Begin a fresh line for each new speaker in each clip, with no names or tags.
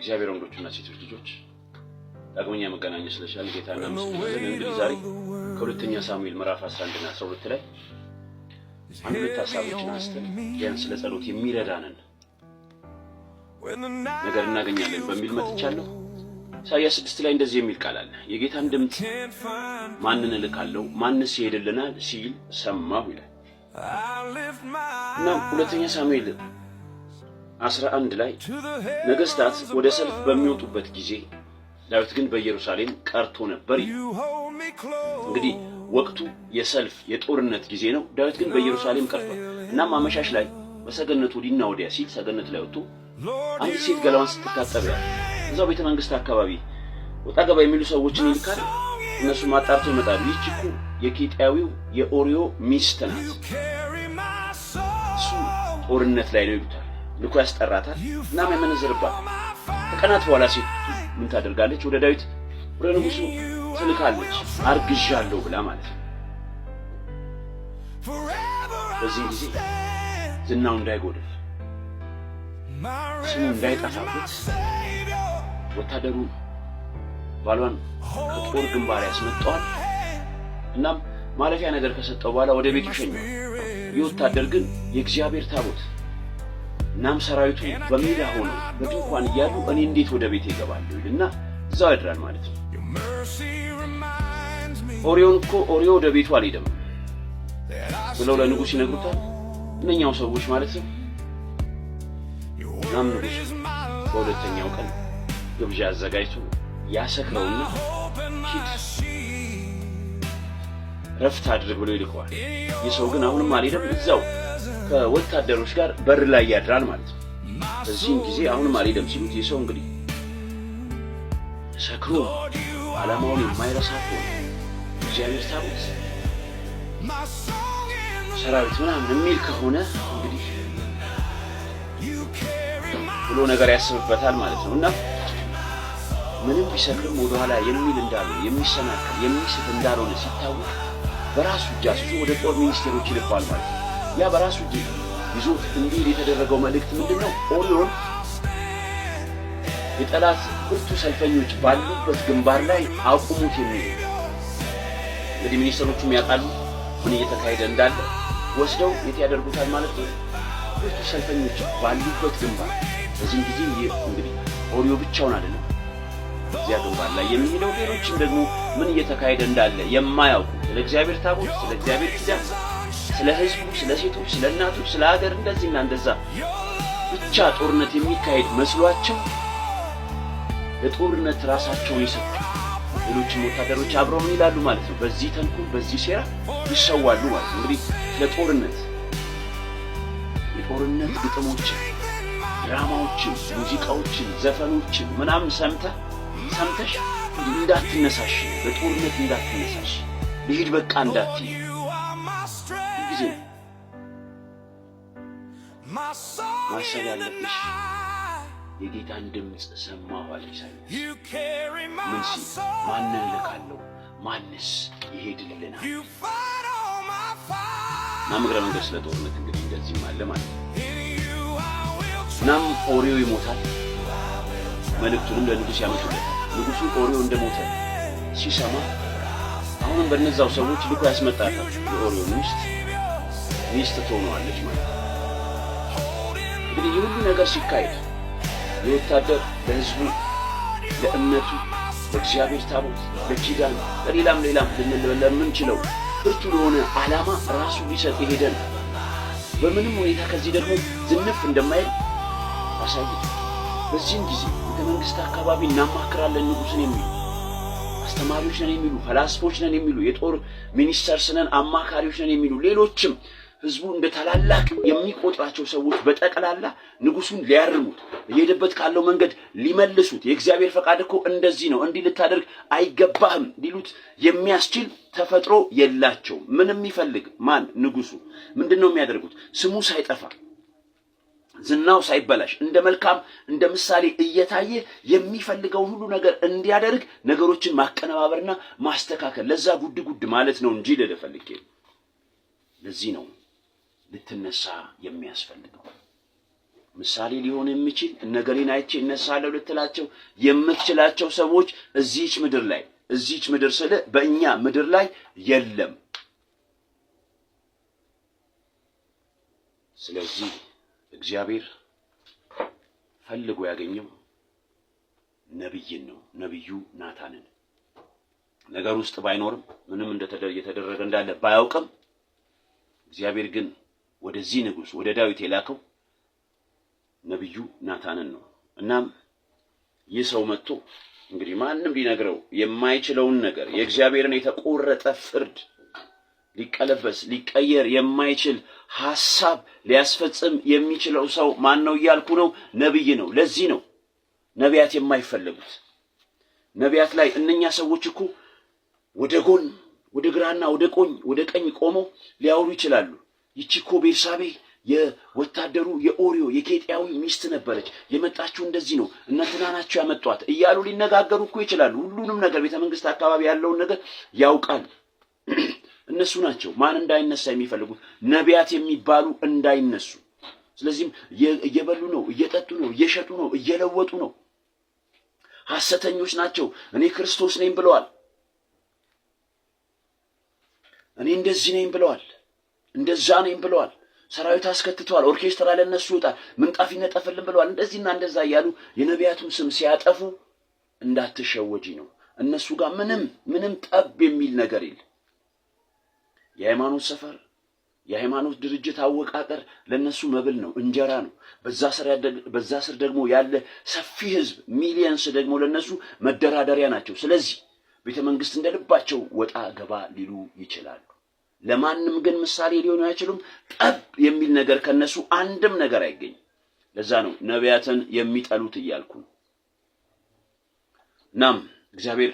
እግዚአብሔር ወንዶችና ሴቶች ልጆች ዳግመኛ መገናኘት ስለቻለ ጌታና ምስጋና እንግዲህ ዛሬ ከሁለተኛ ሳሙኤል ምዕራፍ 11 እና 12 ላይ አንድ ሁለት ሐሳቦችን አንስተን ቢያንስ ለጸሎት የሚረዳንን ነገር እናገኛለን በሚል መጥቻለሁ። ኢሳይያስ 6 ላይ እንደዚህ የሚል ቃል አለ። የጌታን ድምጽ ማንን እልካለሁ ማንስ ይሄድልናል ሲል ሰማሁ ይላል። እና ሁለተኛ ሳሙኤል 11 ላይ ነገስታት ወደ ሰልፍ በሚወጡበት ጊዜ ዳዊት ግን በኢየሩሳሌም ቀርቶ ነበር። እንግዲህ ወቅቱ የሰልፍ የጦርነት ጊዜ ነው። ዳዊት ግን በኢየሩሳሌም ቀርቷል። እናም አመሻሽ ላይ በሰገነቱ ወዲና ወዲያ ሲል ሰገነት ላይ ወጥቶ አንድ ሴት ገላዋን ስትታጠብ እዛው ቤተ መንግስት አካባቢ ወጣ ገባ የሚሉ ሰዎችን ይልካል። እነሱ ማጣርተው ይመጣሉ። ይህች እኮ የኬጢያዊው የኦርዮ ሚስት ናት፣ እሱ ጦርነት ላይ ነው ይሉታል። ልኮ ያስጠራታል እና ያመነዝርባት። ከቀናት በኋላ ሴት ምን ታደርጋለች? ወደ ዳዊት ወደ ንጉሱ ትልካለች፣ አርግዣለሁ ብላ ማለት ነው። በዚህ ጊዜ ዝናው እንዳይጎድል ስሙ እንዳይጠፋበት ወታደሩ ባሏን ከጦር ግንባር ያስመጣዋል። እናም ማለፊያ ነገር ከሰጠው በኋላ ወደ ቤቱ ይሸኛል። የወታደር ግን የእግዚአብሔር ታቦት እናም ሰራዊቱ በሜዳ ሆኖ በድንኳን እያሉ እኔ እንዴት ወደ ቤት ይገባለሁ ይልና እዛው ያድራል ማለት ነው። ኦርዮ ወደ ቤቱ አልሄደም ብለው ለንጉስ ይነግሩታል። እነኛው ሰዎች ማለት ነው። እናም ንጉስ በሁለተኛው ቀን ግብዣ አዘጋጅቶ ያሰክረውና ሂድ ረፍት አድርግ ብሎ ይልከዋል። የሰው ግን አሁንም አልሄደም። እዛው ከወታደሮች ጋር በር ላይ ያድራል ማለት ነው። በዚህም ጊዜ አሁንም አልሄደም ሲሉት የሰው እንግዲህ ሰክሮ ዓላማውን የማይረሳ ከሆነ እግዚአብሔር ታቦት ሰራዊት ምናምን የሚል ከሆነ እንግዲህ ብሎ ነገር ያስብበታል ማለት ነው። እና ምንም ቢሰክርም ወደኋላ የሚል እንዳልሆነ የሚሰናከል የሚስት እንዳልሆነ ሲታወቅ በራሱ እጅ አስይዞ ወደ ጦር ሚኒስቴሮች ይልኳል ማለት ነው። ያ በራሱ እጅ ይዞት እንዲሄድ የተደረገው መልእክት ምንድነው? ኦርዮን የጠላት ብርቱ ሰልፈኞች ባሉበት ግንባር ላይ አቁሙት የሚል። እንግዲህ ሚኒስትሮቹም ያውቃሉ ምን እየተካሄደ እንዳለ። ወስደው የት ያደርጉታል ማለት ነው? ብርቱ ሰልፈኞች ባሉበት ግንባር። በዚህ ጊዜ እንግዲህ ኦርዮ ብቻውን አይደለም እዚያ ግንባር ላይ የሚሄደው፣ ሌሎችም ደግሞ ምን እየተካሄደ እንዳለ የማያውቁ ስለ እግዚአብሔር ታቦት፣ ስለ እግዚአብሔር ኪዳን፣ ስለ ሕዝቡ፣ ስለ ሴቶች፣ ስለ እናቶች፣ ስለ ሀገር እንደዚህና እንደዛ ብቻ ጦርነት የሚካሄድ መስሏቸው ለጦርነት ራሳቸውን ይሰጡ። ሌሎችም ወታደሮች አብረው ምን ይላሉ ማለት ነው? በዚህ ተንኮል በዚህ ሴራ ይሰዋሉ ማለት ነው። እንግዲህ ለጦርነት የጦርነት ግጥሞችን፣ ድራማዎችን፣ ሙዚቃዎችን፣ ዘፈኖችን ምናምን ሰምተሽ እንዳትነሳሽ፣ ለጦርነት እንዳትነሳሽ፣ ልሂድ በቃ እንዳትይ ጊዜ ማሰብ ያለብሽ የጌታን ድምጽ ሰማሁ አለ ኢሳይያስ። ምን ሲል? ማንን እልካለሁ ማንስ ይሄድልናል? ናምግረ መንገድ ስለ ጦርነት እንግዲህ እንደዚህም አለ ማለት ነው። እናም ኦርዮ ይሞታል። መልእክቱንም ለንጉስ ያመጡለታል። ንጉሱ ኦርዮ እንደሞተ ሲሰማ አሁንም በእነዛው ሰዎች ልኮ ያስመጣታል። የኦርዮ ሚስት ትሆነዋለች ማለት ነው። እንግዲህ ይህ ሁሉ ነገር ሲካሄድ የወታደር ለህዝቡ፣ ለእምነቱ፣ ለእግዚአብሔር ታቦት፣ ለኪዳን፣ ለሌላም ለምንችለው ብርቱ ለሆነ ዓላማ ራሱ ሊሰጥ የሄደ ነው። በምንም ሁኔታ ከዚህ ደግሞ ዝንፍ እንደማይል አሳይቶ በዚህም ጊዜ ቤተ መንግስት አካባቢ እናማክራለን ንጉስን የሚሉ አስተማሪዎች ነን የሚሉ ፈላስፎች ነን የሚሉ የጦር ሚኒስተርስ ነን አማካሪዎች ነን የሚሉ ሌሎችም ህዝቡ እንደ ታላላቅ የሚቆጥራቸው ሰዎች በጠቅላላ ንጉሱን ሊያርሙት የሄደበት ካለው መንገድ ሊመልሱት የእግዚአብሔር ፈቃድ እኮ እንደዚህ ነው እንዲህ ልታደርግ አይገባህም ሊሉት የሚያስችል ተፈጥሮ የላቸው። ምንም ይፈልግ ማን ንጉሱ ምንድነው የሚያደርጉት? ስሙ ሳይጠፋ ዝናው ሳይበላሽ እንደ መልካም እንደ ምሳሌ እየታየ የሚፈልገው ሁሉ ነገር እንዲያደርግ ነገሮችን ማቀነባበርና ማስተካከል፣ ለዛ ጉድ ማለት ነው እንጂ ለፈልጌ ለዚህ ነው ልትነሳ የሚያስፈልገው። ምሳሌ ሊሆን የሚችል እነገሌን አይቼ እነሳለሁ ልትላቸው የምትችላቸው ሰዎች እዚህች ምድር ስለ በእኛ ምድር ላይ የለም። ስለዚህ እግዚአብሔር ፈልጎ ያገኘው ነብይን ነው፣ ነብዩ ናታንን። ነገር ውስጥ ባይኖርም ምንም እየተደረገ እንዳለ ባያውቅም እግዚአብሔር ግን ወደዚህ ንጉሥ ወደ ዳዊት የላከው ነብዩ ናታንን ነው። እናም ይህ ሰው መጥቶ እንግዲህ ማንም ሊነግረው የማይችለውን ነገር የእግዚአብሔርን የተቆረጠ ፍርድ ሊቀለበስ ሊቀየር የማይችል ሐሳብ ሊያስፈጽም የሚችለው ሰው ማን ነው እያልኩ ነው? ነብይ ነው። ለዚህ ነው ነቢያት የማይፈልጉት። ነቢያት ላይ እነኛ ሰዎች እኮ ወደ ጎን ወደ ግራና ወደ ቀኝ ቆመው ሊያወሩ ይችላሉ። ይቺ እኮ ቤርሳቤ የወታደሩ የኦሪዮ የኬጢያዊ ሚስት ነበረች፣ የመጣችው እንደዚህ ነው፣ እነንትና ናቸው ያመጧት እያሉ ሊነጋገሩ እኮ ይችላሉ። ሁሉንም ነገር ቤተ መንግስት አካባቢ ያለውን ነገር ያውቃል። እነሱ ናቸው ማን እንዳይነሳ የሚፈልጉት? ነቢያት የሚባሉ እንዳይነሱ። ስለዚህም እየበሉ ነው፣ እየጠጡ ነው፣ እየሸጡ ነው፣ እየለወጡ ነው። ሐሰተኞች ናቸው። እኔ ክርስቶስ ነኝ ብለዋል። እኔ እንደዚህ ነኝ ብለዋል፣ እንደዛ ነኝ ብለዋል። ሰራዊት አስከትተዋል። ኦርኬስትራ ለነሱ ይወጣል፣ ምንጣፍ ይነጠፍልን ብለዋል። እንደዚህና እንደዛ እያሉ የነቢያቱን ስም ሲያጠፉ እንዳትሸወጂ ነው። እነሱ ጋር ምንም ጠብ የሚል ነገር የለም። የሃይማኖት ሰፈር የሃይማኖት ድርጅት አወቃቀር ለነሱ መብል ነው፣ እንጀራ ነው። በዛ ስር ደግሞ ያለ ሰፊ ህዝብ ሚሊየንስ ደግሞ ለነሱ መደራደሪያ ናቸው። ስለዚህ ቤተ መንግስት እንደልባቸው ወጣ ገባ ሊሉ ይችላሉ። ለማንም ግን ምሳሌ ሊሆኑ አይችሉም። ጠብ የሚል ነገር ከነሱ አንድም ነገር አይገኝም። ለዛ ነው ነቢያትን የሚጠሉት እያልኩ። እናም እግዚአብሔር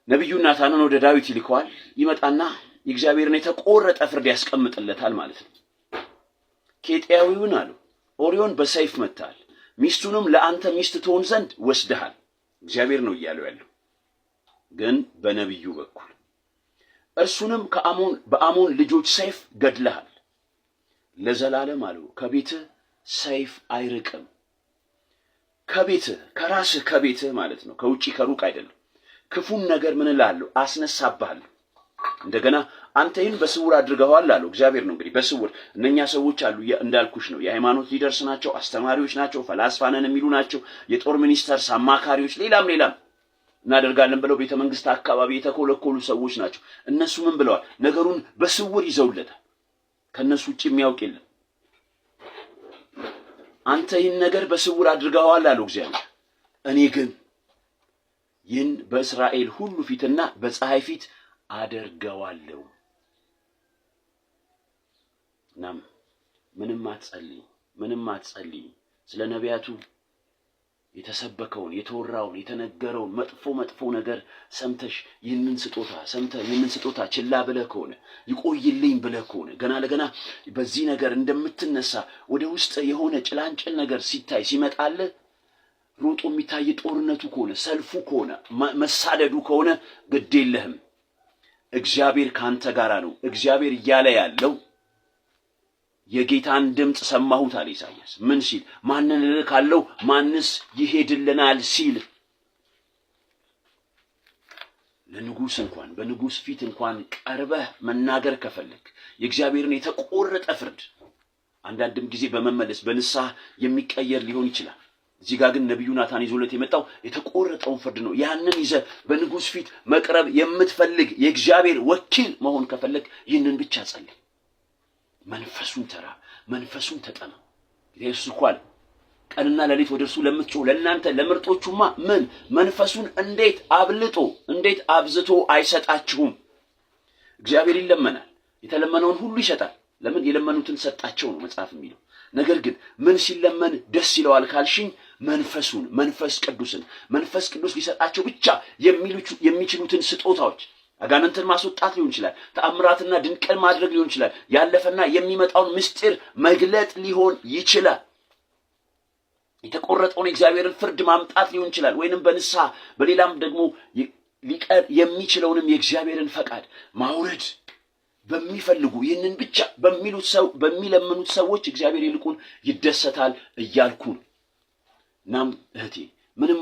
ነብዩ ናታንን ወደ ዳዊት ይልከዋል። ይመጣና የእግዚአብሔርን የተቆረጠ ፍርድ ያስቀምጥለታል ማለት ነው። ኬጢያዊውን አለው ኦሪዮን በሰይፍ መታል፣ ሚስቱንም ለአንተ ሚስት ትሆን ዘንድ ወስደሃል። እግዚአብሔር ነው እያለው ያለው ግን በነብዩ በኩል እርሱንም በአሞን ልጆች ሰይፍ ገድለሃል። ለዘላለም አለው ከቤትህ ሰይፍ አይርቅም። ከራስህ ከቤትህ ማለት ነው፣ ከውጪ ከሩቅ አይደለም። ክፉን ነገር ምን እላለሁ አስነሳብሃለሁ። እንደገና አንተ ይህን በስውር አድርገዋል አለው። እግዚአብሔር ነው እንግዲህ በስውር። እነኛ ሰዎች አሉ እንዳልኩሽ ነው፣ የሃይማኖት ሊደርስ ናቸው፣ አስተማሪዎች ናቸው፣ ፈላስፋነን የሚሉ ናቸው፣ የጦር ሚኒስተርስ አማካሪዎች፣ ሌላም እናደርጋለን ብለው ቤተ መንግስት አካባቢ የተኮለኮሉ ሰዎች ናቸው። እነሱ ምን ብለዋል? ነገሩን በስውር ይዘውለታል። ከነሱ ውጭ የሚያውቅ የለም። አንተ ይህን ነገር በስውር አድርገዋል አለው እግዚአብሔር። እኔ ግን ይህን በእስራኤል ሁሉ ፊትና በፀሐይ ፊት አደርገዋለሁ። እናም ምንም አትጸልይ። ስለ ነቢያቱ የተሰበከውን የተወራውን የተነገረውን መጥፎ ነገር ሰምተህ ይህንን ስጦታ ችላ ብለህ ከሆነ ይቆይልኝ ብለህ ከሆነ ገና ለገና በዚህ ነገር እንደምትነሳ ወደ ውስጥ የሆነ ጭላንጭል ነገር ሲመጣልህ ሮጦ የሚታይ ጦርነቱ ከሆነ ሰልፉ ከሆነ መሳደዱ ከሆነ ግድ የለህም። እግዚአብሔር ካንተ ጋራ ነው። እግዚአብሔር እያለ ያለው የጌታን ድምጽ ሰማሁት አለ ኢሳይያስ። ምን ሲል? ማንን ልልካለሁ ማንስ ይሄድልናል ሲል። በንጉስ ፊት እንኳን ቀርበህ መናገር ከፈለክ የእግዚአብሔርን የተቆረጠ ፍርድ አንዳንድም ጊዜ በመመለስ በንስሐ የሚቀየር ሊሆን ይችላል። እዚህ ጋር ግን ነብዩ ናታን ይዞለት የመጣው የተቆረጠውን ፍርድ ነው። ያንን ይዘህ በንጉስ ፊት መቅረብ የምትፈልግ የእግዚአብሔር ወኪል መሆን ከፈለክ ይህንን ብቻ ጸልይ። መንፈሱን ተጠማ። ኢየሱስ እኮ አለ ቀንና ሌሊት ወደ እርሱ ለምትጮህ ለእናንተ ለምርጦቹማ መንፈሱን እንዴት አብዝቶ አይሰጣችሁም? እግዚአብሔር ይለመናል፣ የተለመነውን ሁሉ ይሰጣል። ለምን? የለመኑትን ሰጣቸው ነው መጽሐፍ የሚለው። ነገር ግን ምን ሲለመን ደስ ይለዋል ካልሽኝ መንፈስ ቅዱስ ሊሰጣቸው ብቻ የሚችሉትን ስጦታዎች አጋንንትን ማስወጣት ሊሆን ይችላል፣ ተአምራትና ድንቅን ማድረግ ሊሆን ይችላል፣ ያለፈና የሚመጣውን ምስጢር መግለጥ ሊሆን ይችላል፣ የተቆረጠውን የእግዚአብሔርን ፍርድ ማምጣት ሊሆን ይችላል፣ ወይንም በንስሐ በሌላም ደግሞ ሊቀር የሚችለውንም የእግዚአብሔርን ፈቃድ ማውረድ
በሚፈልጉ ይህንን ብቻ በሚለምኑት ሰዎች እግዚአብሔር ይልቁን ይደሰታል እያልኩ ነው። እናም እህቴ ምንም